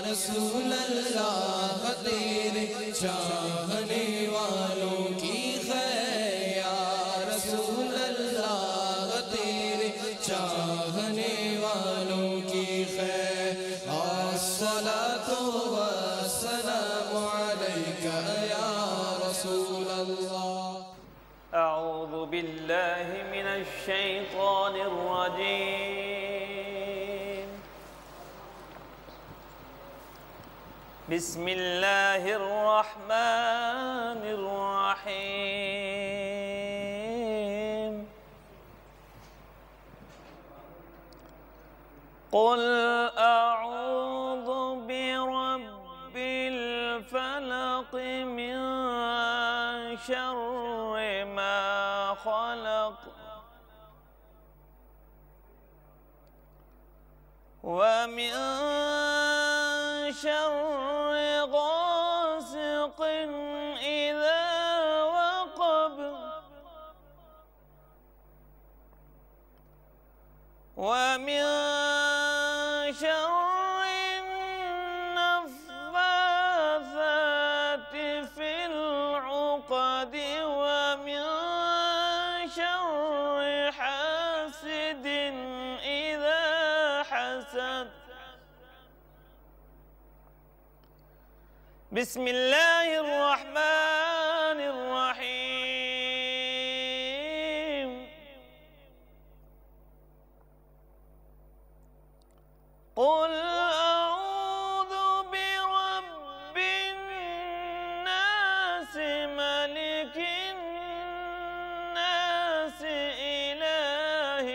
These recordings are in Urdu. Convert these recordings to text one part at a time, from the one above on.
رسول اللہ تیرے چاہنے والوں کی خیر یا رسول اللہ تیرے چاہنے والوں کی خیر الصلاۃ والسلام علیک یا رسول اللہ اعوذ باللہ من الشیطان الرجیم بسم اللہ الرحمن الرحیم قل اعوذ برب الفلق من شر ما خلق ومن شر غاسق إذا وقب ومن شر النفاثات في العقد ومن شر حاسد إذا حسد بسم اللہ الرحمن الرحیم قل اعوذ برب الناس ملک الناس الہ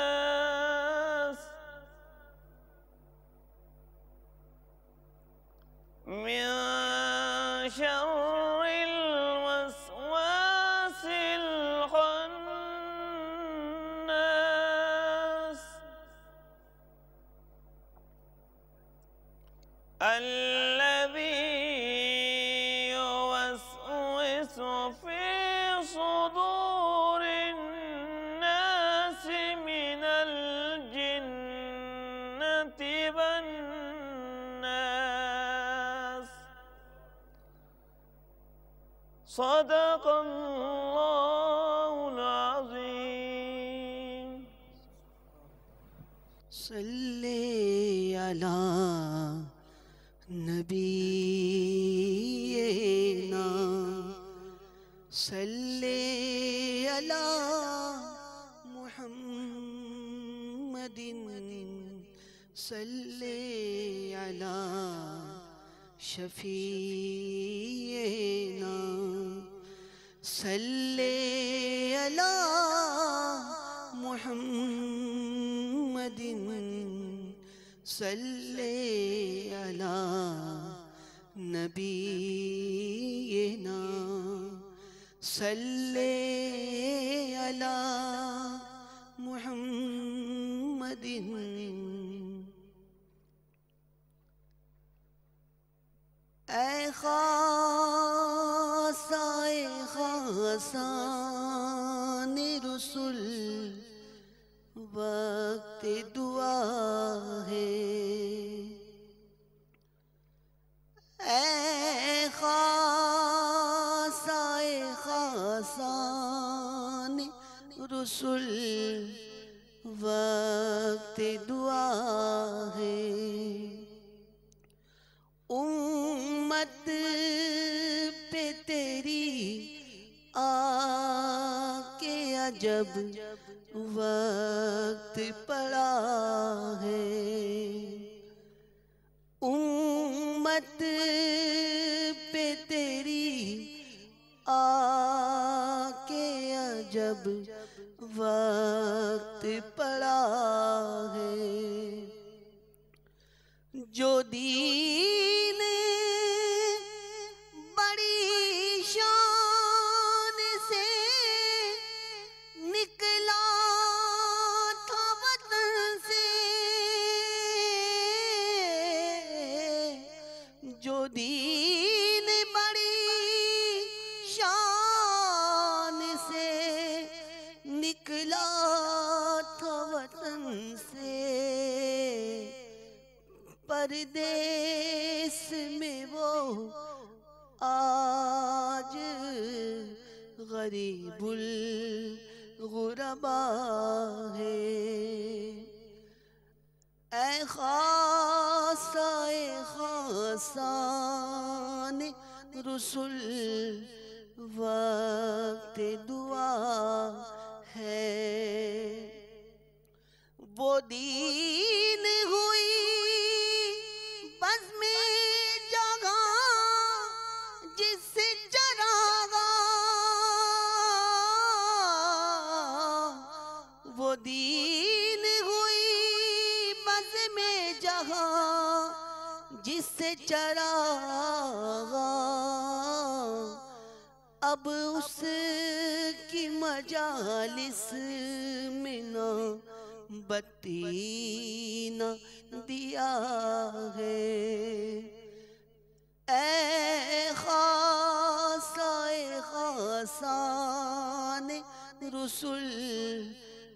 الناس من شر الوسواس الخناس الذي يوسوس في صدور الناس من الجنة والناس صدق اللہ العظیم صلی علی نبینا صلی علی محمد صلی علی شفیعنا صلی علی محمد صلی علی نبینا صلی علی محمد اے خاصائے خاصان رسول وقت دعا ہے اے خاصائے خاصان رسول وقت دعا ہے امت پہ تیری آ کے عجب وقت پڑا ہے امت پہ تیری آ کے عجب وقت پڑا ہے جو دین بڑی شان سے نکلا تھا وطن سے جو دین بڑی شان سے نکلا تھا وطن سے پردیس میں وہ آج غریب الغربا ہے۔ اے خاصہ اے خاصان رسول وقت دعا ہے۔ وہ دین ہوئی بزم جگہ جس سے چراغا، وہ دین ہوئی بزم جہاں جس سے چراغا، اب اس کی مجالس میں نہ بتی نہ دیا ہے۔ اے خاصہ اے خاصان رسول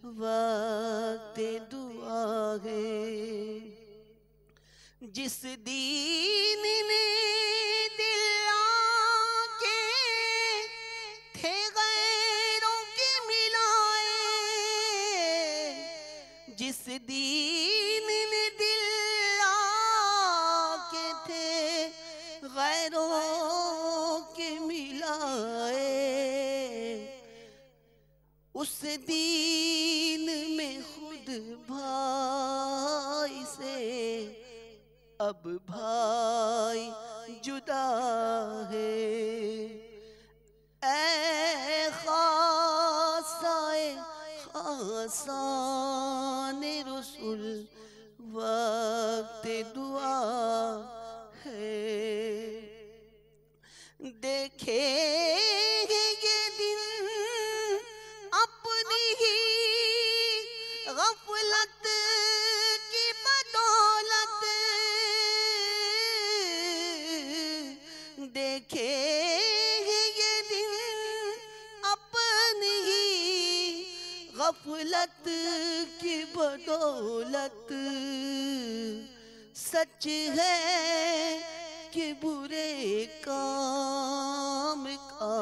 وقت دعا ہے۔ جس دین نے دل آنکے تھے غیروں کے ملائے، جس دین نے دل آنکے تھے غیروں کے ملائے، اس دین میں خود بھائی سے اب بھائی جدا ہے۔ اے خاصہ اے خاصان رسول وقت دعا ہے۔ دیکھے یہ دن اپنی ہی غفلت کی بدولت، دیکھے یہ دن اپنی ہی غفلت کی بدولت، سچ ہے کہ برے کام کا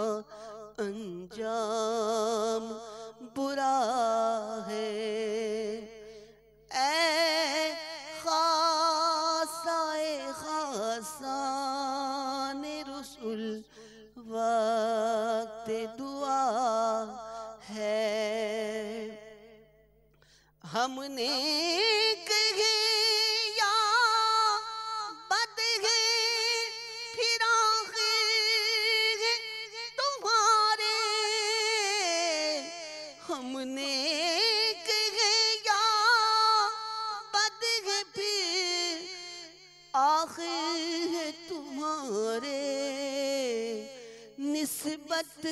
انجام برا ہے۔ اے خاصہ اے خاصان رسول وقت دعا ہے۔ ہم نے کہے یا بد ہے پھر آخر تمہارے، ہم نے کہے یا بد ہے پھر آخر تمہارے، نسبت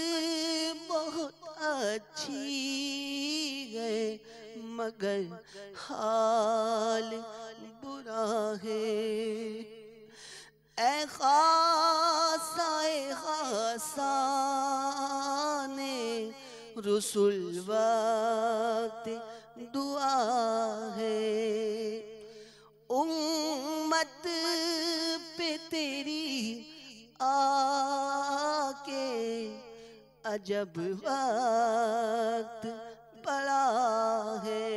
بہت اچھی ہے مگر حال برا ہے۔ اے خاصہ اے خاصان رسول وقت دعا ہے۔ امت پہ تیری آکے عجب وقت پڑا ہے۔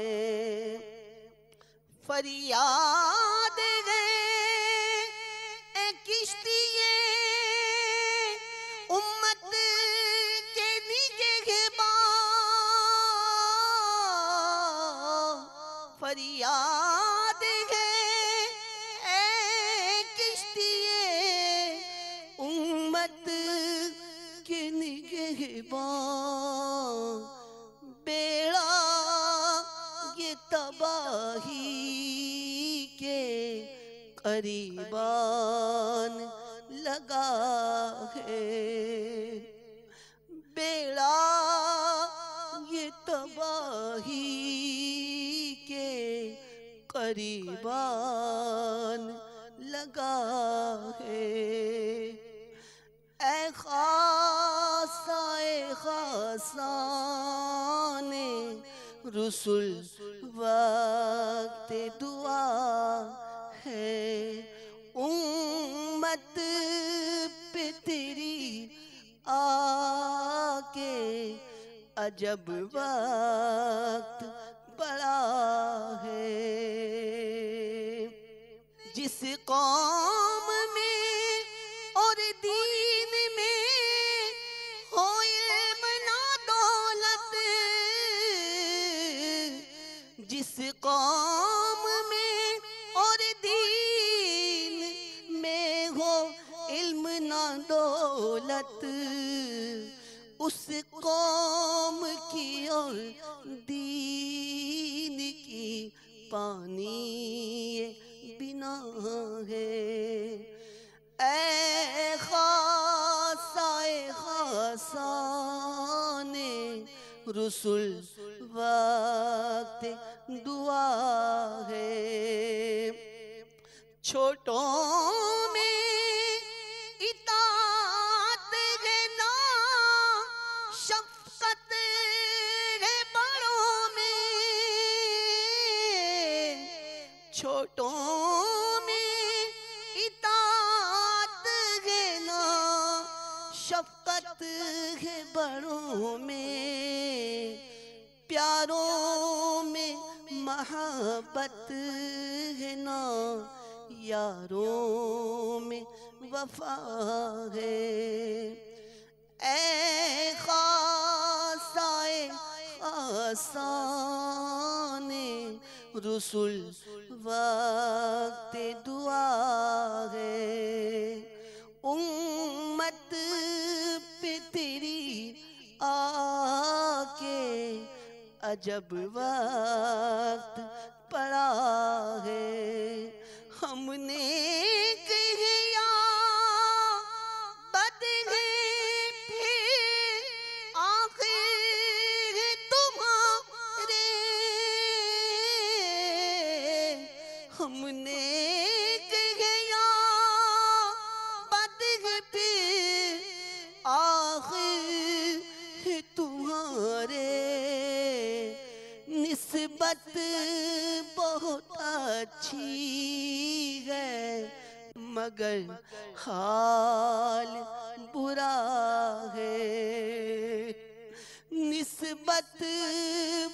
فریاد ہے اے کشتیے امت کے نگہباں، فریاد ہے اے کشتیے امت کے نگہباں، بیڑا یہ تباہی کے قریبان لگا ہے۔ بیڑا یہ تباہی کے قریبان لگا ہے۔ اے خاصہ اے خاصان رسول وقت دعا ہے امت پہ تیری آ کے عجب وقت پڑا ہے۔ جس قوم میں اور دین میں ہو علم نہ دولت، جس قوم میں اور دین میں ہو علم نہ دولت، اس قوم کی اور دین کی پانی بنا ہے۔ اے خاصائے خاصان رسول وقت دعا ہے۔ چھوٹوں میں اطاعت ہے نا شفقت ہے بڑوں میں، چھوٹوں میں اطاعت ہے نا شفقت ہے بڑوں میں، پیاروں میں محبت ہے نا یاروں میں وفا ہے۔ اے خاصائے خاصان رسول وقت دعا ہے۔ امت پہ تیری آ کے عجب وقت پڑا ہے۔ ہم نے کیا بد ہے پھر آخر تمہارے، ہم نے کیا بد ہے پھر آخر تمہارے، نسبت بہت اچھی ہے مگر حال برا ہے۔ نسبت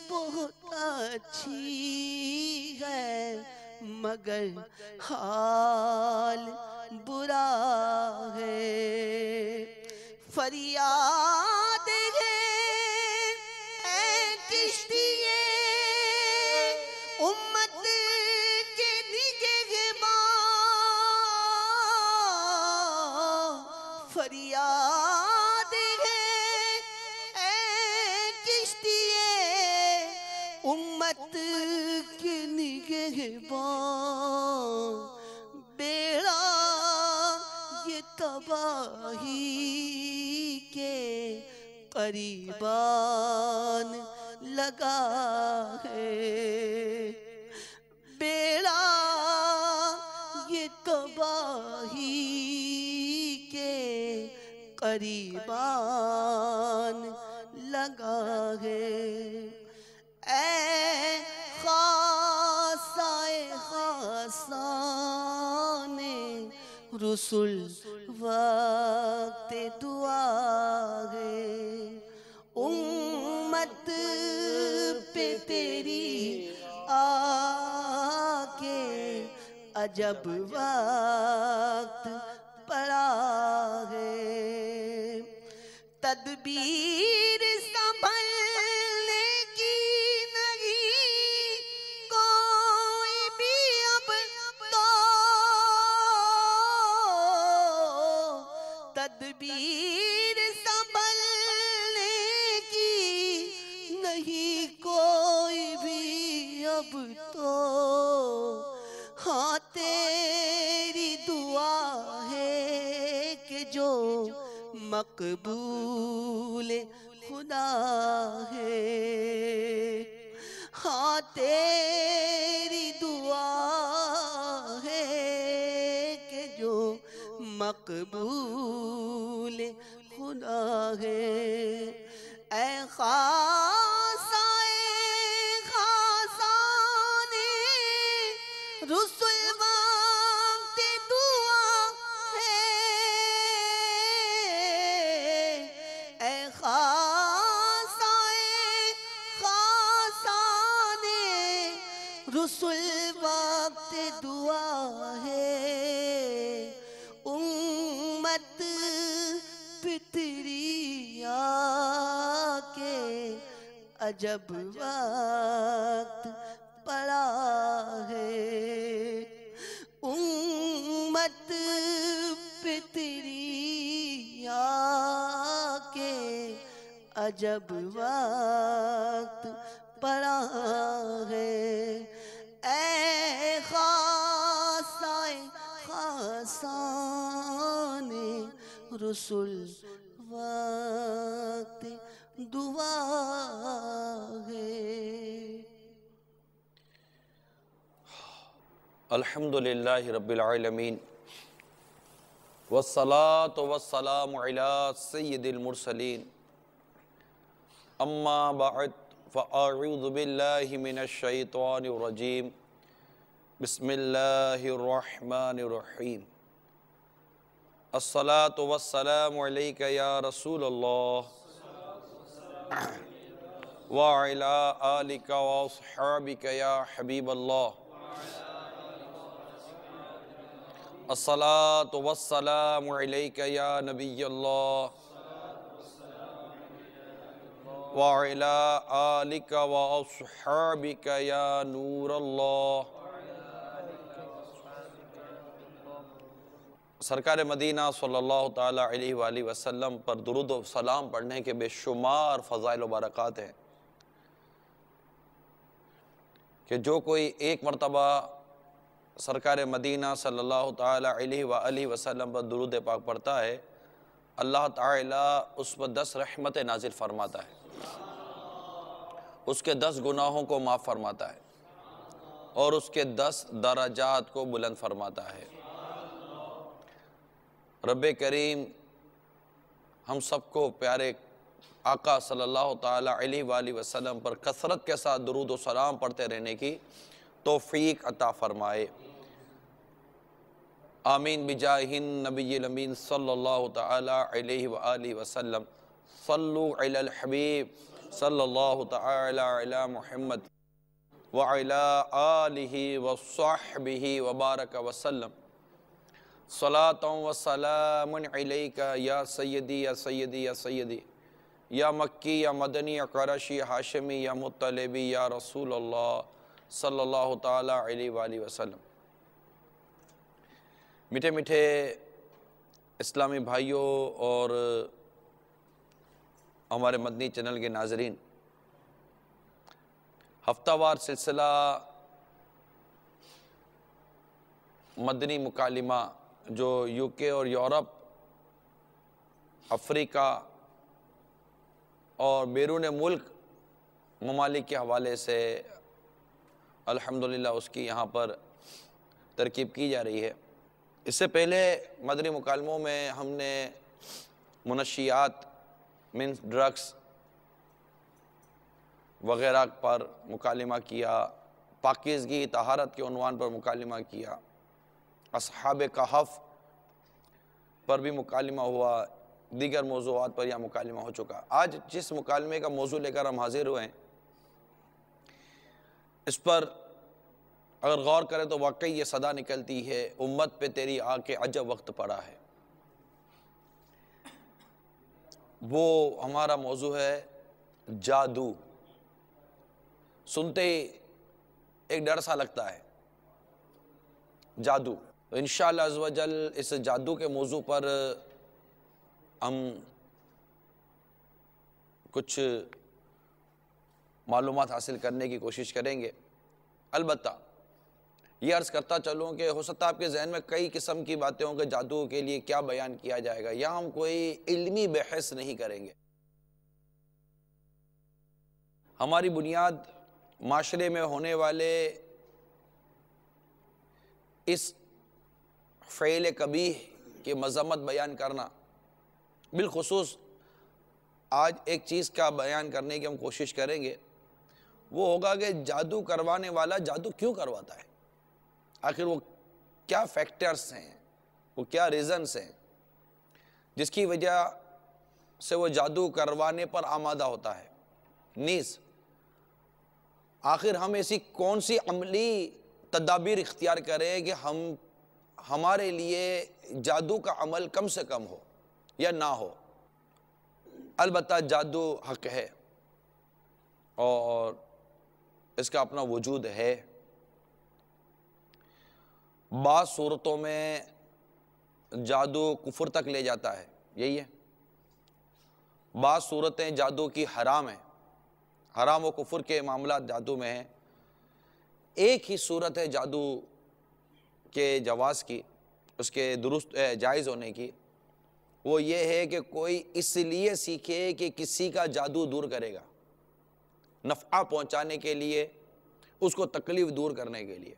بہت اچھی ہے مگر حال برا ہے۔ فریاد ہے اے کشتیے امت کے نگہباں، فریاد ہے اے کشتیے امت کے نگہباں، بیڑا یہ تباہی کے قریبان لگا ہے، بیڑا یہ تباہی کے قریبان لگا ہے۔ اے خاصائے خاصان رسول وقت دعا ہے۔ امت پہ تیری آ کے عجب وقت پڑا ہے۔ تدبیر سنبھلنے کی نہیں کوئی بھی اب تو، تدبیر سنبھلنے کی نہیں کوئی بھی اب تو، ہاں تیری دعا ہے کہ جو مقبول خدا ہے، ہاں تیری دعا ہے کہ جو مقبول خدا ہے۔ اے خاصائے خاصان رسول وقت دعا ہے امت پتری کے عجب وقت پڑا ہے امت پتری کے عجب وقت پڑا ہے اے خاصائے خاصان رسول وقت دعا ہے۔ الحمدللہ رب العالمین والصلاة والسلام علی سید المرسلین اما بعد فاعوذ باللہ من الشیطان الرجیم بسم اللہ الرحمن الرحیم الصلاة والسلام علیک یا رسول اللہ وعلی آلک واصحابک یا حبیب اللہ الصلاة والسلام علیک یا نبی اللہ وعلی آلک واصحابک یا نور اللہ۔ سرکار مدینہ صلی اللہ تعالیٰ علیہ وآلہ وسلم پر درود و سلام پڑھنے کے بے شمار فضائل و برکات ہیں کہ جو کوئی ایک مرتبہ سرکار مدینہ صلی اللہ تعالیٰ علیہ وآلہ وسلم پر درود پاک پڑھتا ہے اللہ تعالیٰ اس پر 10 رحمت نازل فرماتا ہے، اس کے 10 گناہوں کو معاف فرماتا ہے اور اس کے 10 درجات کو بلند فرماتا ہے۔ رب کریم ہم سب کو پیارے آقا صلی اللہ تعالیٰ علیہ وآلہ وسلم پر کثرت کے ساتھ درود و سلام پڑھتے رہنے کی توفیق عطا فرمائے، آمین بجاہ النبی الامین صلی اللہ تعالیٰ علیہ وآلہ وسلم۔ صلو علی الحبیب صلی اللہ تعالیٰ علی محمد وعلی آلہ وصحبہ وبارک وسلم۔ صلاۃ و سلام علیک یا سیدی یا سیدی یا سیدی یا مکی یا مدنی یا قرشی ہاشمی یا مطلبی یا رسول اللہ صلی اللہ تعالیٰ علیہ وآلہ وسلم۔ میٹھے میٹھے اسلامی بھائیوں اور ہمارے مدنی چینل کے ناظرین، ہفتہ وار سلسلہ مدنی مکالمہ جو یو کے اور یورپ، افریقہ اور بیرون ملک ممالک کے حوالے سے الحمدللہ اس کی یہاں پر ترکیب کی جا رہی ہے۔ اس سے پہلے مدنی مکالموں میں ہم نے منشیات مینس ڈرگس وغیرہ پر مکالمہ کیا، پاکیزگی طہارت کے عنوان پر مکالمہ کیا، اصحاب کہف پر بھی مکالمہ ہوا، دیگر موضوعات پر یہاں مکالمہ ہو چکا۔ آج جس مکالمے کا موضوع لے کر ہم حاضر ہوئے ہیں اس پر اگر غور کریں تو واقعی یہ صدا نکلتی ہے، امت پہ تیری آ کے عجب وقت پڑا ہے۔ وہ ہمارا موضوع ہے جادو۔ سنتے ہی ایک ڈر سا لگتا ہے، جادو۔ تو انشاءاللہ عز و جل اس جادو کے موضوع پر ہم کچھ معلومات حاصل کرنے کی کوشش کریں گے۔ البتہ یہ عرض کرتا چلوں کہ ہو سکتا ہے آپ کے ذہن میں کئی قسم کی باتیں ہوں کہ جادو کے لیے کیا بیان کیا جائے گا، یہاں ہم کوئی علمی بحث نہیں کریں گے۔ ہماری بنیاد معاشرے میں ہونے والے اس فعل قبیح کی مذمت بیان کرنا، بالخصوص آج ایک چیز کا بیان کرنے کی ہم کوشش کریں گے، وہ ہوگا کہ جادو کروانے والا جادو کیوں کرواتا ہے، آخر وہ کیا فیکٹرز ہیں، وہ کیا ریزنز ہیں جس کی وجہ سے وہ جادو کروانے پر آمادہ ہوتا ہے۔ نیز آخر ہم ایسی کون سی عملی تدابیر اختیار کریں کہ ہمارے لیے جادو کا عمل کم سے کم ہو یا نہ ہو۔ البتہ جادو حق ہے اور اس کا اپنا وجود ہے۔ بعض صورتوں میں جادو کفر تک لے جاتا ہے، یہی ہے۔ بعض صورتیں جادو کی حرام ہیں، حرام و کفر کے معاملات جادو میں ہیں۔ ایک ہی صورت ہے جادو کے جواز کی، اس کے درست جائز ہونے کی، وہ یہ ہے کہ کوئی اس لیے سیکھے کہ کسی کا جادو دور کرے گا، نفع پہنچانے کے لیے، اس کو تکلیف دور کرنے کے لیے،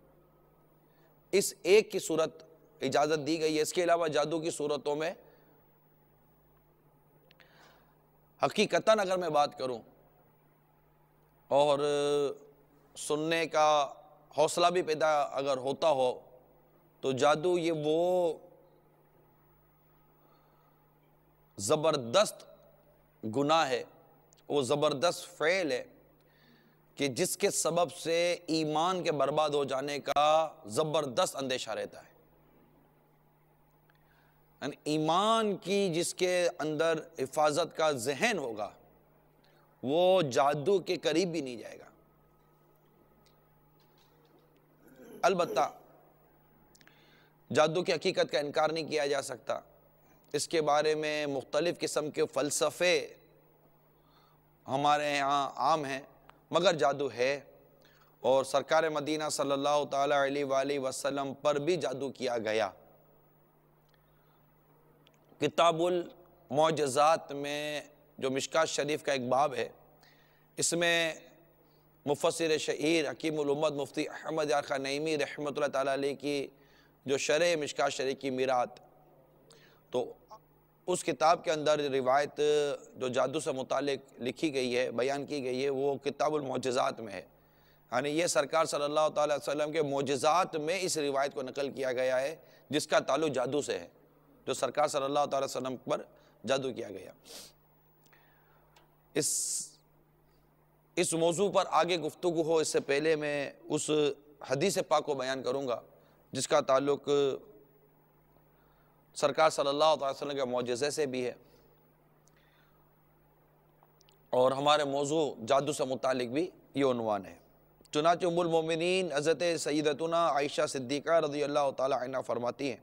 اس ایک کی صورت اجازت دی گئی ہے۔ اس کے علاوہ جادو کی صورتوں میں حقیقتاً اگر میں بات کروں اور سننے کا حوصلہ بھی پیدا اگر ہوتا ہو تو جادو یہ وہ زبردست گناہ ہے، وہ زبردست فعل ہے کہ جس کے سبب سے ایمان کے برباد ہو جانے کا زبردست اندیشہ رہتا ہے۔ یعنی ایمان کی جس کے اندر حفاظت کا ذہن ہوگا وہ جادو کے قریب بھی نہیں جائے گا۔ البتہ جادو کی حقیقت کا انکار نہیں کیا جا سکتا، اس کے بارے میں مختلف قسم کے فلسفے ہمارے یہاں عام ہیں، مگر جادو ہے، اور سرکار مدینہ صلی اللہ تعالیٰ علیہ وآلہ وسلم پر بھی جادو کیا گیا۔ کتاب المعجزات میں جو مشکات شریف کا ایک باب ہے، اس میں مفسر شہیر حکیم الامت مفتی احمد یار خان نعیمی رحمۃ اللہ تعالیٰ علیہ کی جو شرح مشکات شریف کی میرات، تو اس کتاب کے اندر روایت جو جادو سے متعلق لکھی گئی ہے، بیان کی گئی ہے، وہ کتاب المعجزات میں ہے۔ یعنی یہ سرکار صلی اللہ تعالیٰ علیہ وسلم کے معجزات میں اس روایت کو نقل کیا گیا ہے جس کا تعلق جادو سے ہے، جو سرکار صلی اللہ تعالیٰ علیہ وسلم پر جادو کیا گیا۔ اس موضوع پر آگے گفتگو ہو اس سے پہلے میں اس حدیث پاک کو بیان کروں گا جس کا تعلق سرکار صلی اللہ علیہ وسلم کے معجزے سے بھی ہے، اور ہمارے موضوع جادو سے متعلق بھی یہ عنوان ہے۔ چنانچہ ام المومنین حضرت سیدتنا عائشہ صدیقہ رضی اللہ تعالی عنہ فرماتی ہیں،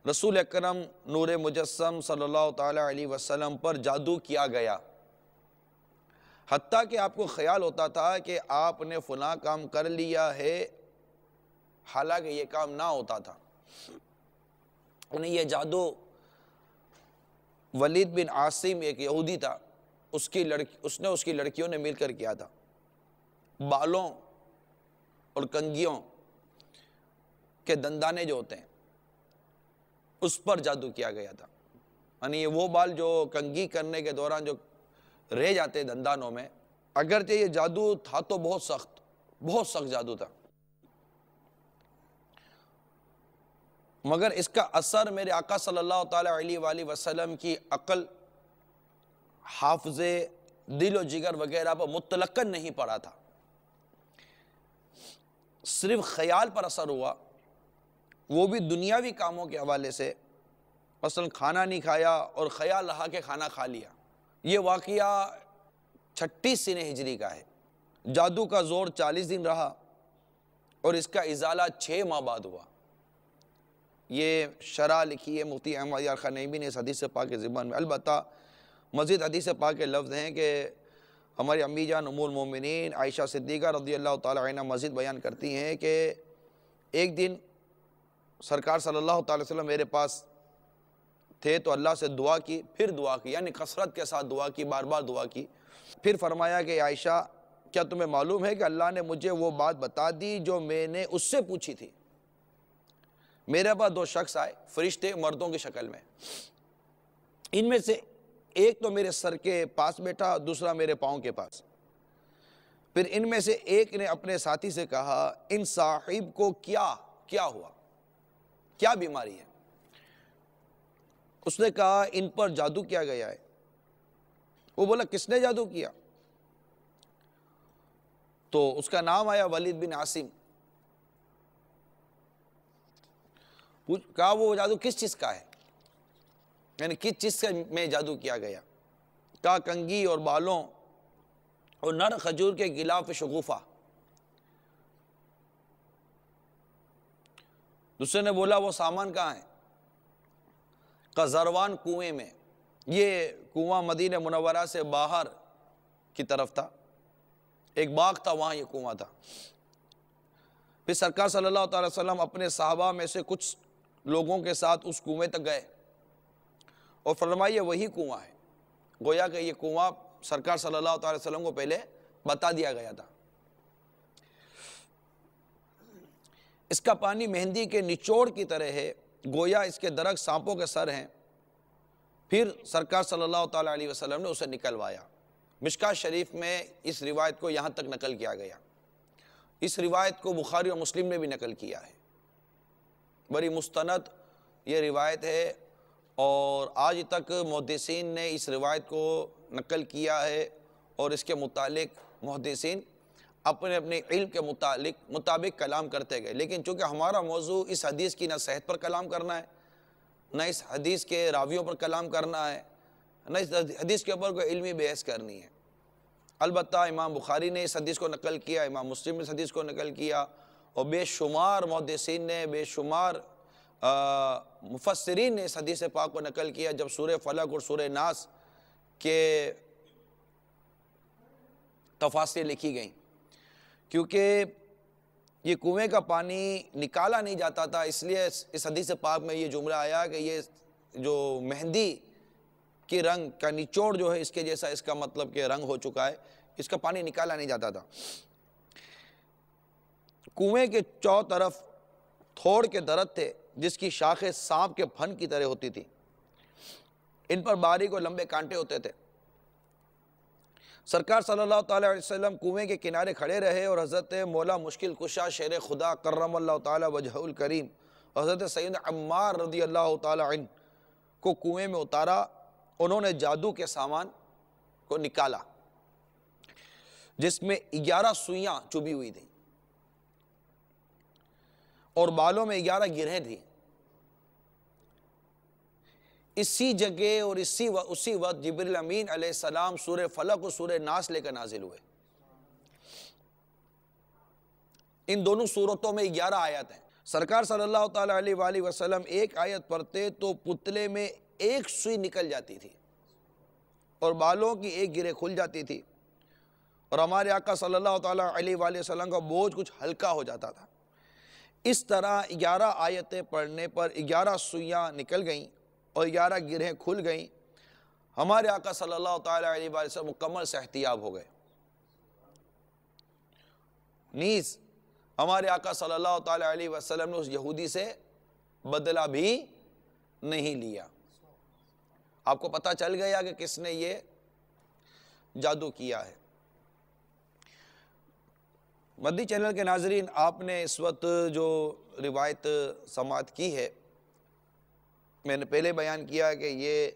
رسول اکرم نور مجسم صلی اللہ تعالی علیہ وسلم پر جادو کیا گیا، حتیٰ کہ آپ کو خیال ہوتا تھا کہ آپ نے فلاں کام کر لیا ہے، حالانکہ یہ کام نہ ہوتا تھا۔ انہیں یہ جادو ولید بن عاصم ایک یہودی تھا، اس نے اس کی لڑکیوں نے مل کر کیا تھا۔ بالوں اور کنگھیوں کے دندانے جو ہوتے ہیں اس پر جادو کیا گیا تھا۔ یعنی یہ وہ بال جو کنگھی کرنے کے دوران جو رہ جاتے دندانوں میں، اگرچہ یہ جادو تھا تو بہت سخت جادو تھا، مگر اس کا اثر میرے آقا صلی اللہ تعالی علیہ وآلہ وسلم کی عقل، حافظے، دل و جگر وغیرہ پر مطلقاً نہیں پڑا تھا، صرف خیال پر اثر ہوا، وہ بھی دنیاوی کاموں کے حوالے سے، مثلا کھانا نہیں کھایا اور خیال رہا کہ کھانا کھا لیا۔ یہ واقعہ 36 سنہ ہجری کا ہے۔ جادو کا زور 40 دن رہا اور اس کا ازالہ 6 ماہ بعد ہوا۔ یہ شرح لکھی ہے مفتی احمد یار خان نعیمی نے اس حدیث پاک کے ضمن میں۔ البتہ مزید حدیث پاک کے لفظ ہیں کہ ہماری امی جان ام المومنین عائشہ صدیقہ رضی اللہ تعالی عنہ مزید بیان کرتی ہیں کہ ایک دن سرکار صلی اللہ تعالی وسلم میرے پاس تھے تو اللہ سے دعا کی، پھر دعا کی، یعنی کثرت کے ساتھ دعا کی، بار بار دعا کی۔ پھر فرمایا کہ عائشہ کیا تمہیں معلوم ہے کہ اللہ نے مجھے وہ بات بتا دی جو میں نے اس سے پوچھی تھی؟ میرے پاس 2 شخص آئے، فرشتے مردوں کی شکل میں، ان میں سے ایک تو میرے سر کے پاس بیٹھا، دوسرا میرے پاؤں کے پاس۔ پھر ان میں سے ایک نے اپنے ساتھی سے کہا، ان صاحب کو کیا ہوا، کیا بیماری ہے؟ اس نے کہا ان پر جادو کیا گیا ہے۔ وہ بولا کس نے جادو کیا؟ تو اس کا نام آیا ولید بن عاصم۔ کہا وہ جادو کس چیز کا ہے، یعنی کس چیز سے میں جادو کیا گیا؟ کہا کنگھی اور بالوں اور نر کھجور کے غلاف شگوفہ۔ دوسرے نے بولا وہ سامان کہاں ہے؟ کہا زروان کنویں میں۔ یہ کنواں مدینہ منورہ سے باہر کی طرف تھا، ایک باغ تھا، وہاں یہ کنواں تھا۔ پھر سرکار صلی اللہ تعالی وسلم اپنے صحابہ میں سے کچھ لوگوں کے ساتھ اس کنویں تک گئے اور فرمایا یہ وہی کنواں ہے۔ گویا کہ یہ کنواں سرکار صلی اللہ تعالی وسلم کو پہلے بتا دیا گیا تھا۔ اس کا پانی مہندی کے نچوڑ کی طرح ہے، گویا اس کے درخت سانپوں کے سر ہیں۔ پھر سرکار صلی اللہ تعالی علیہ وسلم نے اسے نکلوایا۔ مشکات شریف میں اس روایت کو یہاں تک نقل کیا گیا۔ اس روایت کو بخاری اور مسلم نے بھی نقل کیا ہے، بڑی مستند یہ روایت ہے، اور آج تک محدثین نے اس روایت کو نقل کیا ہے، اور اس کے متعلق محدثین اپنے اپنے علم کے مطابق کلام کرتے گئے۔ لیکن چونکہ ہمارا موضوع اس حدیث کی نہ صحت پر کلام کرنا ہے، نہ اس حدیث کے راویوں پر کلام کرنا ہے، نہ اس حدیث کے اوپر کوئی علمی بحث کرنی ہے۔ البتہ امام بخاری نے اس حدیث کو نقل کیا، امام مسلم نے اس حدیث کو نقل کیا، اور بے شمار محدثین نے، بے شمار مفسرین نے اس حدیث پاک کو نقل کیا جب سورہ فلق اور سورہ ناس کے تفاسیر لکھی گئیں، کیونکہ یہ کنویں کا پانی نکالا نہیں جاتا تھا، اس لیے اس حدیث پاک میں یہ جملہ آیا کہ یہ جو مہندی کی رنگ کا نچوڑ جو ہے اس کے جیسا، اس کا مطلب کہ رنگ ہو چکا ہے، اس کا پانی نکالا نہیں جاتا تھا۔ کنویں کے چو طرف تھوڑ کے درخت تھے جس کی شاخیں سانپ کے پھن کی طرح ہوتی تھی، ان پر باریک اور لمبے کانٹے ہوتے تھے۔ سرکار صلی اللہ تعالی علیہ وسلم کنویں کے کنارے کھڑے رہے اور حضرت مولا مشکل کشا شیر خدا کرم اللہ تعالی وجہہ الکریم اور حضرت سیدنا عمار رضی اللہ تعالی عنہ کو کنویں میں اتارا۔ انہوں نے جادو کے سامان کو نکالا جس میں 11 سوئیاں چبھی ہوئی تھیں اور بالوں میں 11 گرہیں تھیں۔ اسی جگہ اور اسی وقت جبریل امین علیہ السلام سورہ فلق اور سورہ ناس لے کر نازل ہوئے۔ ان دونوں سورتوں میں 11 آیات ہیں۔ سرکار صلی اللہ تعالی علیہ وآلہ وسلم ایک آیت پڑھتے تو پتلے میں ایک سوئی نکل جاتی تھی اور بالوں کی ایک گرہ کھل جاتی تھی، اور ہمارے آقا صلی اللہ تعالی علیہ وآلہ وسلم کا بوجھ کچھ ہلکا ہو جاتا تھا۔ اس طرح 11 آیتیں پڑھنے پر 11 سوئیاں نکل گئیں اور 11 گرہیں کھل گئیں۔ ہمارے آقا صلی اللہ تعالی علیہ وآلہ وسلم مکمل صحتیاب ہو گئے۔ نیز ہمارے آقا صلی اللہ تعالی علیہ وسلم نے اس یہودی سے بدلہ بھی نہیں لیا۔ آپ کو پتہ چل گیا کہ کس نے یہ جادو کیا ہے۔ مدنی چینل کے ناظرین، آپ نے اس وقت جو روایت سماعت کی ہے، میں نے پہلے بیان کیا کہ یہ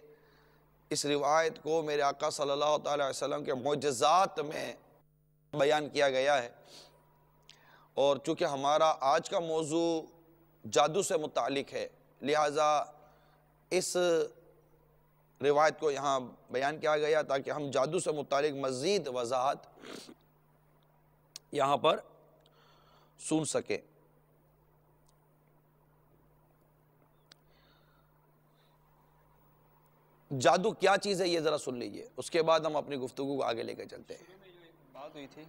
اس روایت کو میرے آقا صلی اللہ تعالی علیہ وسلم کے معجزات میں بیان کیا گیا ہے، اور چونکہ ہمارا آج کا موضوع جادو سے متعلق ہے لہٰذا اس روایت کو یہاں بیان کیا گیا تاکہ ہم جادو سے متعلق مزید وضاحت یہاں پر سن سکیں۔ جادو کیا چیز ہے یہ ذرا سن لیجئے، اس کے بعد ہم اپنی گفتگو کو آگے لے کر چلتے ہیں۔ بات ہوئی تھی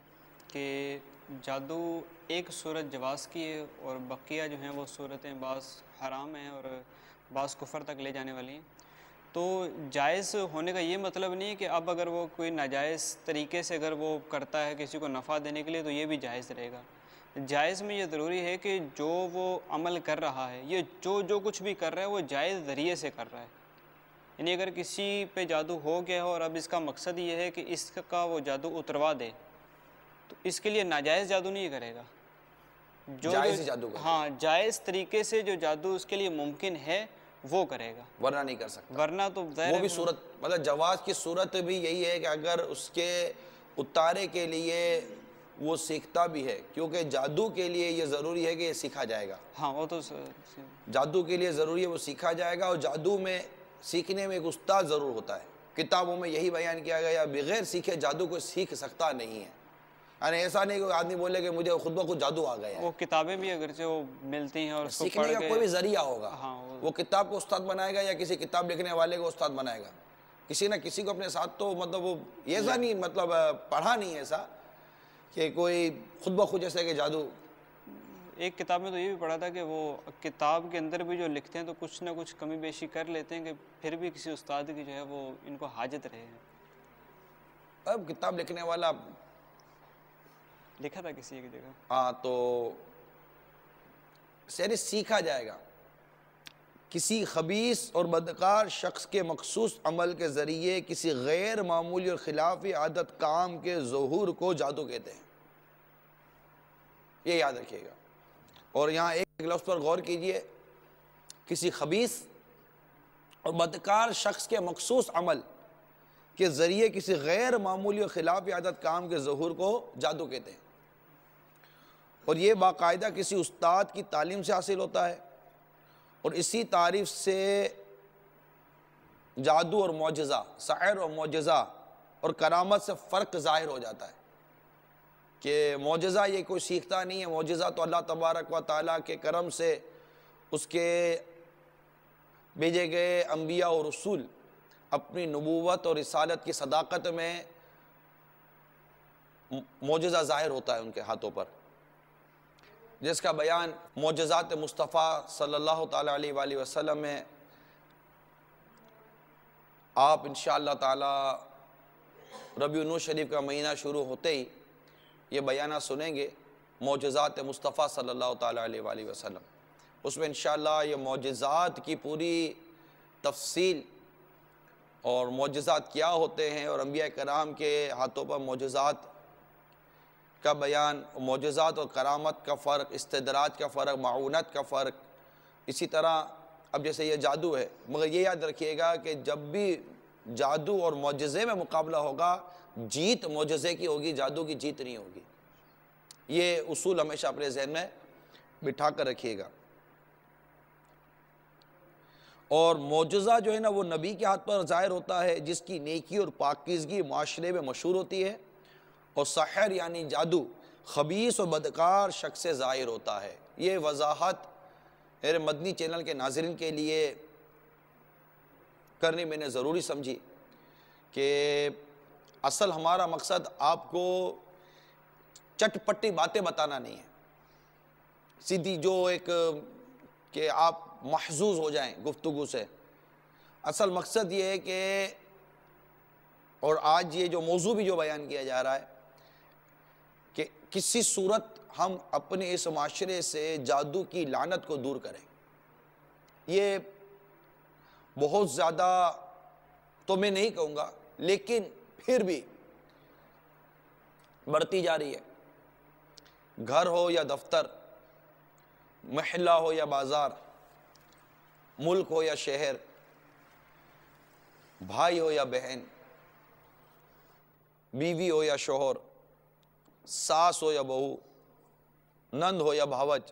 کہ جادو ایک صورت جواز کی ہے اور بقیہ جو ہیں وہ صورتیں بعض حرام ہیں اور بعض کفر تک لے جانے والی ہیں۔ تو جائز ہونے کا یہ مطلب نہیں ہے کہ اب اگر وہ کوئی ناجائز طریقے سے اگر وہ کرتا ہے کسی کو نفع دینے کے لیے تو یہ بھی جائز رہے گا۔ جائز میں یہ ضروری ہے کہ جو وہ عمل کر رہا ہے، یہ جو کچھ بھی کر رہا ہے وہ جائز ذریعے سے کر رہا ہے۔ یعنی اگر کسی پہ جادو ہو گیا ہو اور اب اس کا مقصد یہ ہے کہ اس کا وہ جادو اتروا دے، تو اس کے لیے ناجائز جادو نہیں کرے گا۔ جائز جادو کرے گا۔ ہاں، جائز طریقے سے جو جادو اس کے لیے ممکن ہے وہ کرے گا، ورنہ نہیں کر سکتا۔ ورنہ تو ظاہر وہ بھی صورت مطلب جواز کی صورت بھی یہی ہے کہ اگر اس کے اتارے کے لیے وہ سیکھتا بھی ہے، کیونکہ جادو کے لیے یہ ضروری ہے کہ یہ سیکھا جائے گا، ہاں وہ تو جادو کے لیے ضروری ہے وہ سیکھا جائے گا، اور جادو میں سیکھنے میں ایک استاد ضرور ہوتا ہے۔ کتابوں میں یہی بیان کیا گیا، بغیر سیکھے جادو کو سیکھ سکتا نہیں ہے۔ یعنی ایسا نہیں کہ آدمی بولے کہ مجھے خود بخود جادو آ گیا ہے، وہ کتابیں بھی اگرچہ وہ ملتی ہیں اور اس کو سیکھنے پڑھ کا کے کوئی بھی ذریعہ ہوگا، ہاں وہ کتاب کو استاد بنائے گا یا کسی کتاب لکھنے والے کو استاد بنائے گا، کسی نہ کسی کو اپنے ساتھ تو مطلب وہ ایسا نہیں مطلب پڑھا نہیں ایسا کہ کوئی خود بخود جیسے کہ جادو۔ ایک کتاب میں تو یہ بھی پڑھا تھا کہ وہ کتاب کے اندر بھی جو لکھتے ہیں تو کچھ نہ کچھ کمی بیشی کر لیتے ہیں کہ پھر بھی کسی استاد کی جو ہے وہ ان کو حاجت رہے۔ اب کتاب لکھنے والا لکھا تھا کسی ایک جگہ، ہاں تو سیری سیکھا جائے گا، کسی خبیث اور بدکار شخص کے مخصوص عمل کے ذریعے کسی غیر معمولی اور خلافی عادت کام کے ظہور کو جادو کہتے ہیں، یہ یاد رکھیے گا۔ اور یہاں ایک لفظ پر غور کیجئے، کسی خبیث اور بدکار شخص کے مخصوص عمل کے ذریعے کسی غیر معمولی اور خلافی عادت کام کے ظہور کو جادو کہتے ہیں، اور یہ باقاعدہ کسی استاد کی تعلیم سے حاصل ہوتا ہے، اور اسی تعریف سے جادو اور معجزہ، سحر اور معجزہ اور کرامت سے فرق ظاہر ہو جاتا ہے کہ معجزہ یہ کوئی سیکھتا نہیں ہے، معجزہ تو اللہ تبارک و تعالیٰ کے کرم سے اس کے بھیجے گئے انبیاء اور رسول اپنی نبوت اور رسالت کی صداقت میں معجزہ ظاہر ہوتا ہے ان کے ہاتھوں پر، جس کا بیان معجزات مصطفیٰ صلی اللہ تعالیٰ علیہ وآلہ وسلم میں آپ انشاءاللہ تعالیٰ ربیع الاول شریف کا مہینہ شروع ہوتے ہی یہ بیانہ سنیں گے، معجزات مصطفیٰ صلی اللہ تعالیٰ علیہ وآلہ وسلم۔ اس میں انشاءاللہ یہ معجزات کی پوری تفصیل اور معجزات کیا ہوتے ہیں اور انبیاء کرام کے ہاتھوں پر معجزات کا بیان، معجزات اور کرامت کا فرق، استدراج کا فرق، معاونت کا فرق، اسی طرح اب جیسے یہ جادو ہے، مگر یہ یاد رکھیے گا کہ جب بھی جادو اور معجزے میں مقابلہ ہوگا، جیت معجزے کی ہوگی، جادو کی جیت نہیں ہوگی۔ یہ اصول ہمیشہ اپنے ذہن میں بٹھا کر رکھیے گا۔ اور معجزہ جو ہے نا وہ نبی کے ہاتھ پر ظاہر ہوتا ہے جس کی نیکی اور پاکیزگی معاشرے میں مشہور ہوتی ہے، اور سحر یعنی جادو خبیث اور بدکار شخص سے ظاہر ہوتا ہے۔ یہ وضاحت میرے مدنی چینل کے ناظرین کے لیے کرنی میں نے ضروری سمجھی کہ اصل ہمارا مقصد آپ کو چٹ پٹی باتیں بتانا نہیں ہے، سیدھی جو ایک کہ آپ محظوظ ہو جائیں گفتگو سے۔ اصل مقصد یہ ہے کہ، اور آج یہ جو موضوع بھی جو بیان کیا جا رہا ہے کہ کسی صورت ہم اپنے اس معاشرے سے جادو کی لعنت کو دور کریں۔ یہ بہت زیادہ تو میں نہیں کہوں گا، لیکن پھر بھی بڑھتی جا رہی ہے۔ گھر ہو یا دفتر، محلہ ہو یا بازار، ملک ہو یا شہر، بھائی ہو یا بہن، بیوی ہو یا شوہر، ساس ہو یا بہو، نند ہو یا بھاوج،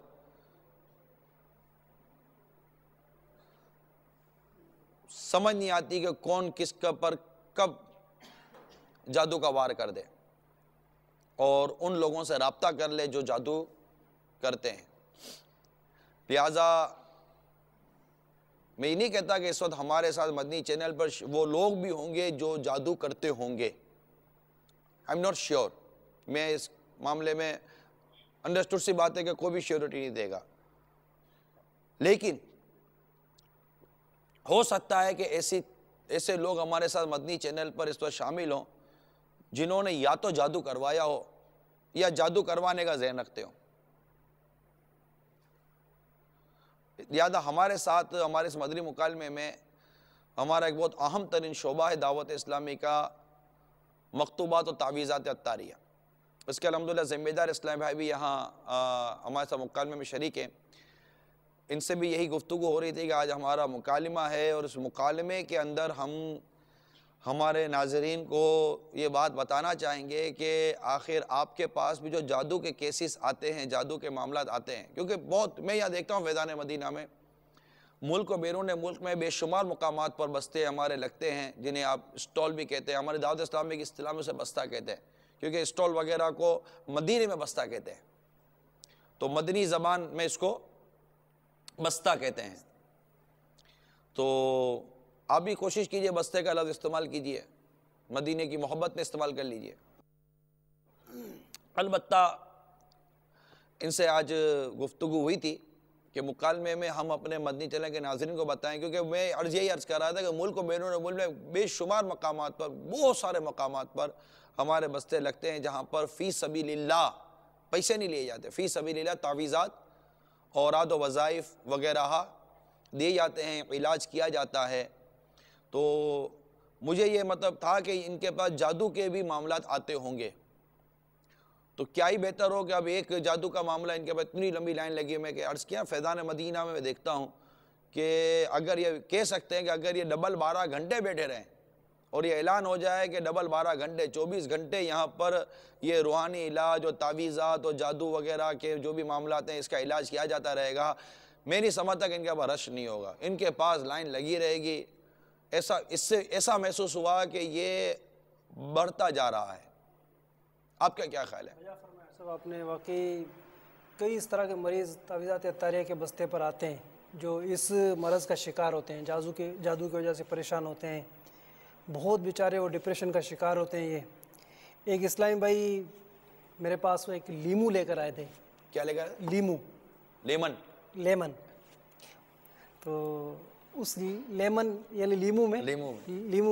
سمجھ نہیں آتی کہ کون کس کا پر کب جادو کا وار کر دے، اور ان لوگوں سے رابطہ کر لے جو جادو کرتے ہیں۔ لہٰذا میں یہ نہیں کہتا کہ اس وقت ہمارے ساتھ مدنی چینل پر وہ لوگ بھی ہوں گے جو جادو کرتے ہوں گے، آئی ایم ناٹ شیور، میں اس معاملے میں انڈرسٹوڈ سی بات ہے کہ کوئی بھی شیورٹی نہیں دے گا، لیکن ہو سکتا ہے کہ ایسے لوگ ہمارے ساتھ مدنی چینل پر اس وقت شامل ہوں جنہوں نے یا تو جادو کروایا ہو یا جادو کروانے کا ذہن رکھتے ہوں۔ لہٰذا ہمارے ساتھ ہمارے اس مدنی مکالمے میں ہمارا ایک بہت اہم ترین شعبہ ہے دعوت اسلامی کا مکتوبات و تعویذات عطاریہ۔ اس کے الحمدللہ ذمہ دار اسلام بھائی بھی یہاں ہمارے ساتھ مکالمے میں شریک ہیں، ان سے بھی یہی گفتگو ہو رہی تھی کہ آج ہمارا مکالمہ ہے، اور اس مکالمے کے اندر ہم ہمارے ناظرین کو یہ بات بتانا چاہیں گے کہ آخر آپ کے پاس بھی جو جادو کے کیسز آتے ہیں، جادو کے معاملات آتے ہیں، کیونکہ بہت میں یہاں دیکھتا ہوں فیضان مدینہ میں ملک و بیرون ملک میں بے شمار مقامات پر بستے ہمارے لگتے ہیں، جنہیں آپ اسٹال بھی کہتے ہیں. ہمارے دعوت اسلامی کی اصطلاح میں اسے بستہ کہتے ہیں، کیونکہ اسٹال وغیرہ کو مدینے میں بستہ کہتے ہیں، تو مدنی زبان میں اس کو بستہ کہتے ہیں. تو آپ بھی کوشش کیجئے بستے کا لفظ استعمال کیجئے، مدینے کی محبت میں استعمال کر لیجئے. البتہ ان سے آج گفتگو ہوئی تھی کہ مکالمے میں ہم اپنے مدنی چینل کے ناظرین کو بتائیں، کیونکہ میں یہی عرض کر رہا تھا کہ ملک و بیرون ملک میں بے شمار مقامات پر، بہت سارے مقامات پر ہمارے بستے لگتے ہیں جہاں پر فی سبیل اللہ پیسے نہیں لیے جاتے، فی سبیل اللہ تعویذات، اوراد و وظائف وغیرہ دیے جاتے ہیں، علاج کیا جاتا ہے. تو مجھے یہ مطلب تھا کہ ان کے پاس جادو کے بھی معاملات آتے ہوں گے، تو کیا ہی بہتر ہو کہ اب ایک جادو کا معاملہ ان کے پاس اتنی لمبی لائن لگی ہے. میں کہ عرض کیا فیضان مدینہ میں دیکھتا ہوں کہ اگر یہ کہہ سکتے ہیں کہ اگر یہ ڈبل 12 گھنٹے بیٹھے رہیں اور یہ اعلان ہو جائے کہ ڈبل 12 گھنٹے 24 گھنٹے یہاں پر یہ روحانی علاج اور تعویذات اور جادو وغیرہ کے جو بھی معاملات ہیں اس کا علاج کیا جاتا رہے گا، میں نہیں سمجھتا کہ ان کے پاس رش نہیں ہوگا، ان کے پاس لائن لگی رہے گی. اس سے ایسا محسوس ہوا کہ یہ بڑھتا جا رہا ہے. آپ کا کیا خیال ہے؟ صاحب آپ نے واقعی کئی اس طرح کے مریض تعویذات اطاریہ کے بستے پر آتے ہیں جو اس مرض کا شکار ہوتے ہیں، جادو کی وجہ سے پریشان ہوتے ہیں، بہت بیچارے وہ ڈپریشن کا شکار ہوتے ہیں. یہ ایک اسلامی بھائی میرے پاس وہ ایک لیمو لے کر آئے تھے. کیا لے کر؟ لیمو، لیمن. تو اس لیمن یعنی لیمو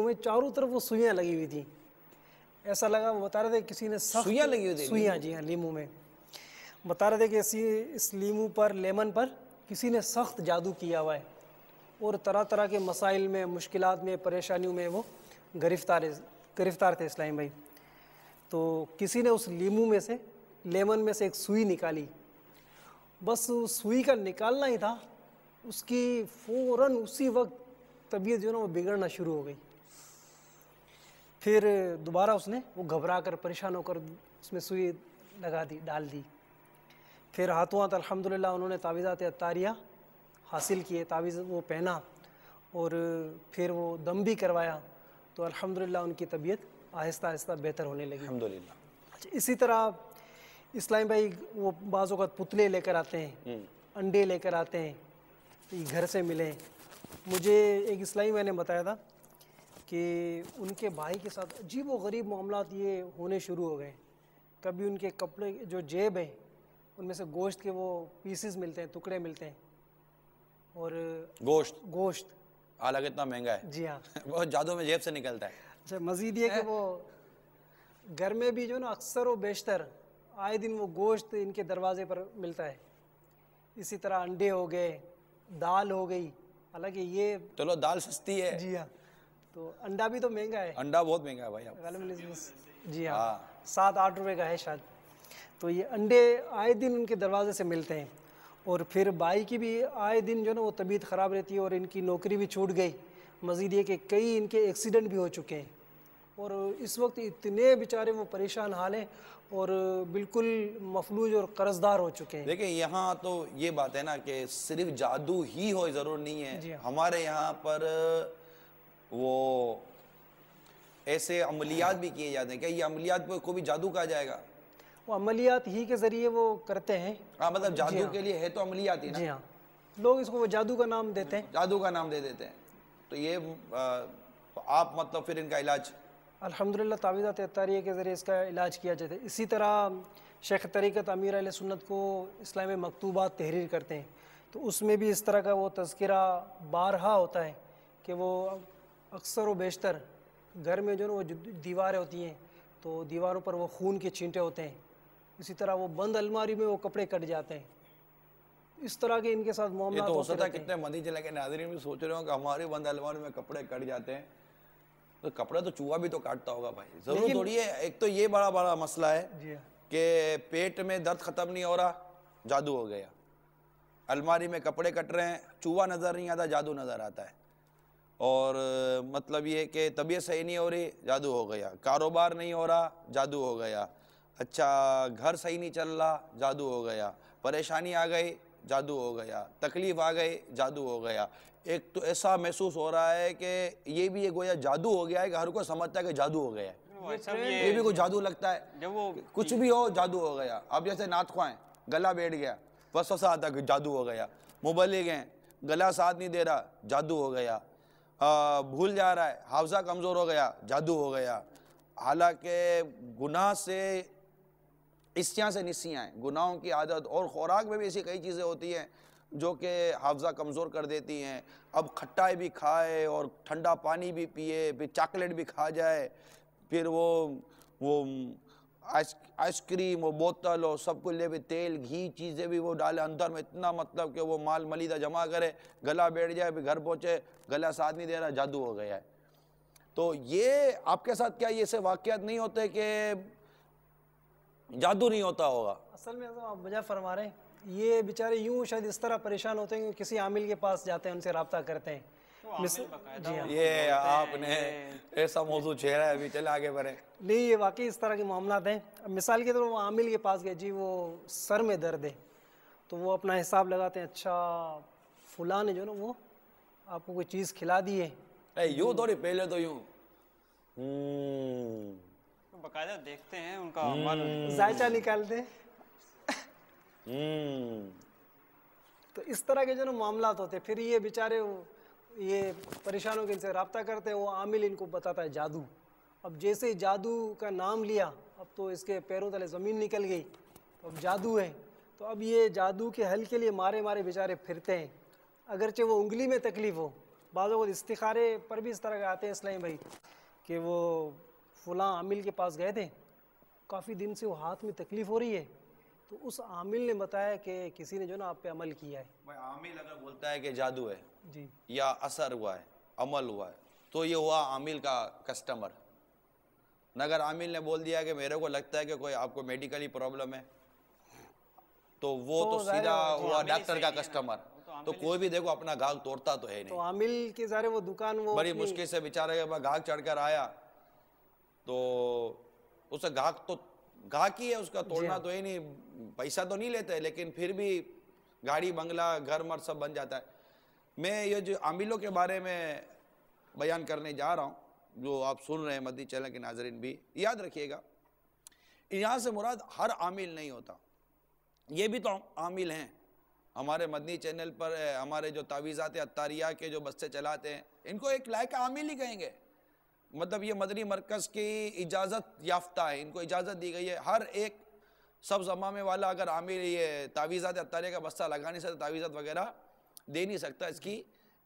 میں چاروں طرف وہ سوئیاں لگی ہوئی تھیں. ایسا لگا، وہ بتا رہے تھے کسی نے سخت سوئیاں لگی ہوئی تھی؟ سوئیاں، جی ہاں، لیمو میں. بتا رہے تھے کہ اس لیمو پر، لیمن پر کسی نے سخت جادو کیا ہوا ہے اور طرح طرح کے مسائل میں، مشکلات میں، پریشانیوں میں وہ گرفتار تھے اسلام بھائی. تو کسی نے اس لیمو میں سے، لیمن میں سے ایک سوئی نکالی. بس اس سوئی کا نکالنا ہی تھا، اس کی فوراً اسی وقت طبیعت جو ہے نا وہ بگڑنا شروع ہو گئی. پھر دوبارہ اس نے وہ گھبرا کر، پریشان ہو کر اس میں سوئی ڈال دی. پھر ہاتھوں ہاتھ الحمدللہ انہوں نے تعویذات اطاریہ حاصل کیے، تعویذ وہ پہنا اور پھر وہ دم بھی کروایا، تو الحمدللہ ان کی طبیعت آہستہ آہستہ بہتر ہونے لگی. الحمدللہ. اسی طرح اسلامی بھائی وہ بعض اوقات پتلے لے کر آتے ہیں، انڈے لے کر آتے ہیں، گھر سے ملے. مجھے ایک اسلامی میں نے بتایا تھا کہ ان کے بھائی کے ساتھ عجیب و غریب معاملات یہ ہونے شروع ہو گئے. کبھی ان کے کپڑے جو جیب ہیں ان میں سے گوشت کے وہ پیسز ملتے ہیں، ٹکڑے ملتے ہیں. اور گوشت حالانکہ اتنا مہنگا ہے. جی ہاں. بہت جادو میں جیب سے نکلتا ہے. اچھا، مزید یہ کہ وہ گھر میں بھی جو نا اکثر و بیشتر آئے دن وہ گوشت ان کے دروازے پر ملتا ہے. اسی طرح انڈے ہو گئے، دال ہو گئی. حالانکہ یہ چلو دال سستی ہے. جی ہاں. تو انڈا بھی تو مہنگا ہے. انڈا بہت مہنگا ہے بھائی. جی ہاں، 7-8 روپے کا ہے شاید. تو یہ انڈے آئے دن ان کے دروازے سے ملتے ہیں. اور پھر بھائی کی بھی آئے دن جو نا وہ طبیعت خراب رہتی ہے اور ان کی نوکری بھی چھوٹ گئی. مزید یہ کہ کئی ان کے ایکسیڈنٹ بھی ہو چکے ہیں اور اس وقت اتنے بیچارے وہ پریشان حال ہیں اور بالکل مفلوج اور قرض دار ہو چکے ہیں. دیکھیں یہاں تو یہ بات ہے نا کہ صرف جادو ہی ہو ضرور نہیں ہے. جی ہاں. ہمارے یہاں پر وہ ایسے عملیات بھی کیے جاتے ہیں. کیا یہ عملیات کو بھی جادو کہا جائے گا؟ وہ عملیات ہی کے ذریعے وہ کرتے ہیں. ہاں، مطلب جادو کے لیے ہے تو عملیات ہی نا. جی ہاں، لوگ اس کو وہ جادو کا نام دیتے ہیں. جادو کا نام دے دیتے ہیں. تو یہ آپ مطلب پھر ان کا علاج الحمدللہ تعویذات اطاریہ کے ذریعے اس کا علاج کیا جاتا ہے. اسی طرح شیخ طریقت امیر اہل سنت کو اسلام میں مکتوبات تحریر کرتے ہیں، تو اس میں بھی اس طرح کا وہ تذکرہ بارہا ہوتا ہے کہ وہ اکثر و بیشتر گھر میں جو نا وہ دیواریں ہوتی ہیں تو دیواروں پر وہ خون کے چھینٹے ہوتے ہیں. اسی طرح وہ بند الماری میں وہ کپڑے کٹ جاتے ہیں. اس طرح کے ان کے ساتھ معاملات یہ تو ہو ہوتے سکتا ہے رہتے ہیں. کتنے مدنی چینل کے ناظرین بھی سوچ رہے ہوں کہ ہمارے بند الماری میں کپڑے کٹ جاتے ہیں. تو کپڑا تو چوہا بھی تو کاٹتا ہوگا بھائی. ضرور تھوڑی ہے. ایک تو یہ بڑا مسئلہ ہے کہ پیٹ میں درد ختم نہیں ہو رہا، جادو ہو گیا. الماری میں کپڑے کٹ رہے ہیں، چوہا نظر نہیں آتا، جادو نظر آتا ہے. اور مطلب یہ کہ طبیعت صحیح نہیں ہو رہی، جادو ہو گیا، کاروبار نہیں ہو رہا، جادو ہو گیا، اچھا گھر صحیح نہیں چل رہا، جادو ہو گیا، پریشانی آ گئی، جادو ہو گیا، تکلیف آ گئی، جادو ہو گیا۔ ایک تو ایسا محسوس ہو رہا ہے کہ یہ بھی ایک گویا جادو ہو گیا ہے کہ ہر کوئی سمجھتا ہے کہ جادو ہو گیا ہے، یہ بھی کوئی جادو لگتا ہے، جب وہ کچھ بھی ہو جادو ہو گیا۔ اب جیسے نعت خواہ ہیں، گلا بیٹھ گیا، وسوسہ آتا ہے کہ جادو ہو گیا، مبلغ ہیں، گلا ساتھ نہیں دے رہا، جادو ہو گیا، بھول جا رہا ہے، حافظہ کمزور ہو گیا، جادو ہو گیا۔ حالانکہ گناہ سے عصیاں سے نسیاں ہیں، گناہوں کی عادت، اور خوراک میں بھی ایسی کئی چیزیں ہوتی ہیں جو کہ حافظہ کمزور کر دیتی ہیں۔ اب کھٹائی بھی کھائے اور ٹھنڈا پانی بھی پیے، پھر چاکلیٹ بھی کھا جائے، پھر وہ آئس کریم، وہ بوتل اور سب کچھ لے، بھی تیل گھی چیزیں بھی وہ ڈالے اندر میں، اتنا مطلب کہ وہ مال ملیدہ جمع کرے، گلا بیٹھ جائے، پھر گھر پہنچے گلا ساتھ نہیں دے رہا، جادو ہو گیا ہے۔ تو یہ آپ کے ساتھ کیا یہ سے واقعات نہیں ہوتے کہ جادو نہیں ہوتا ہوگا؟ اصل میں تو آپ وجہ فرما رہے ہیں، یہ بیچارے یوں شاید اس طرح پریشان ہوتے ہیں کہ کسی عامل کے پاس جاتے ہیں، ان سے رابطہ کرتے ہیں۔ جی ہاں، یہ آپ نے ایسا موضوع چھیڑا ہے، ابھی چلے آگے بڑھیں۔ نہیں، یہ واقعی اس طرح کے معاملات ہیں۔ اب مثال کے طور پر وہ عامل کے پاس گئے، جی وہ سر میں درد ہے، تو وہ اپنا حساب لگاتے ہیں، اچھا فلاں نے جو نا وہ آپ کو کوئی چیز کھلا دی ہے، یوں تھوڑی، پہلے تو یوں باقاعدہ دیکھتے ہیں ان کا عمل، ذائچہ نکالتے ہیں۔ تو اس طرح کے جو نا معاملات ہوتے ہیں، پھر یہ بیچارے یہ پریشان ہو کے ان سے رابطہ کرتے ہیں، وہ عامل ان کو بتاتا ہے جادو۔ اب جیسے جادو کا نام لیا، اب تو اس کے پیروں تلے زمین نکل گئی، اب جادو ہے، تو اب یہ جادو کے حل کے لیے مارے مارے بیچارے پھرتے ہیں، اگرچہ وہ انگلی میں تکلیف ہو۔ بعض اوقات استخارے پر بھی اس طرح کے آتے ہیں اسلام بھائی، کہ وہ فلاں عامل کے پاس گئے تھے، کافی دن سے وہ ہاتھ میں تکلیف ہو رہی ہے، تو اس عامل نے بتایا کہ کسی نے جو نا آپ پہ عمل کیا ہے۔ بھائی عامل اگر بولتا ہے کہ جادو ہے جی، یا اثر ہوا ہے، عمل ہوا ہے، تو یہ ہوا عامل کا کسٹمر۔ اگر عامل نے بول دیا کہ میرے کو لگتا ہے کہ کوئی آپ کو میڈیکلی پرابلم ہے، تو وہ تو سیدھا ہوا ڈاکٹر کا کسٹمر۔ تو کوئی بھی دیکھو اپنا گاہک توڑتا تو ہے تو نہیں، عامل کے ظاہر وہ دکان وہ بڑی مشکل سے بیچارے کے گاہک چڑھ کر آیا، تو اسے گاہک ہی ہے، اس کا توڑنا تو ہے نہیں، پیسہ تو نہیں لیتے، لیکن پھر بھی گاڑی بنگلہ گھر مر سب بن جاتا ہے۔ میں یہ جو عاملوں کے بارے میں بیان کرنے جا رہا ہوں، جو آپ سن رہے ہیں مدنی چینل کے ناظرین بھی یاد رکھیے گا، یہاں سے مراد ہر عامل نہیں ہوتا، یہ بھی تو عامل ہیں۔ ہمارے مدنی چینل پر ہمارے جو تعویذات عطاریہ کے جو بستے چلاتے ہیں، ان کو ایک لائق عامل ہی کہیں گے، مطلب یہ مدنی مرکز کی اجازت یافتہ ہے، ان کو اجازت دی گئی ہے۔ ہر ایک سب زمامے والا اگر عامل یہ تعویذات عطاریہ کا بستہ لگا نہیں سکتا، تعویذات وغیرہ دے نہیں سکتا، اس کی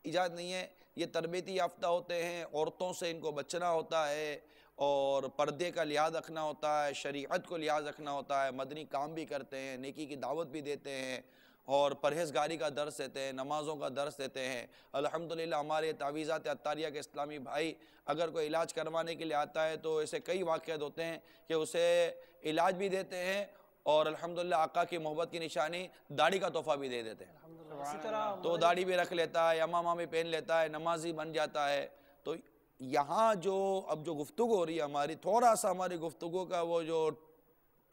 اجازت نہیں ہے۔ یہ تربیتی یافتہ ہوتے ہیں، عورتوں سے ان کو بچنا ہوتا ہے، اور پردے کا لحاظ رکھنا ہوتا ہے، شریعت کو لحاظ رکھنا ہوتا ہے، مدنی کام بھی کرتے ہیں، نیکی کی دعوت بھی دیتے ہیں، اور پرہیزگاری کا درس دیتے ہیں، نمازوں کا درس دیتے ہیں۔ الحمدللہ ہمارے تعویذات عطاریہ کے اسلامی بھائی اگر کوئی علاج کروانے کے لیے آتا ہے تو ایسے کئی واقعات ہوتے ہیں کہ اسے علاج بھی دیتے ہیں، اور الحمدللہ آقا کی محبت کی نشانی داڑھی کا تحفہ بھی دے دیتے ہیں۔ اسی طرح تو داڑھی بھی رکھ لیتا ہے، امامہ بھی پہن لیتا ہے، نمازی بن جاتا ہے۔ تو یہاں جو اب جو گفتگو ہو رہی ہے ہماری، تھوڑا سا ہماری گفتگو کا وہ جو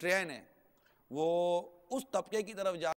ٹرین ہے وہ اس طبقے کی طرف جا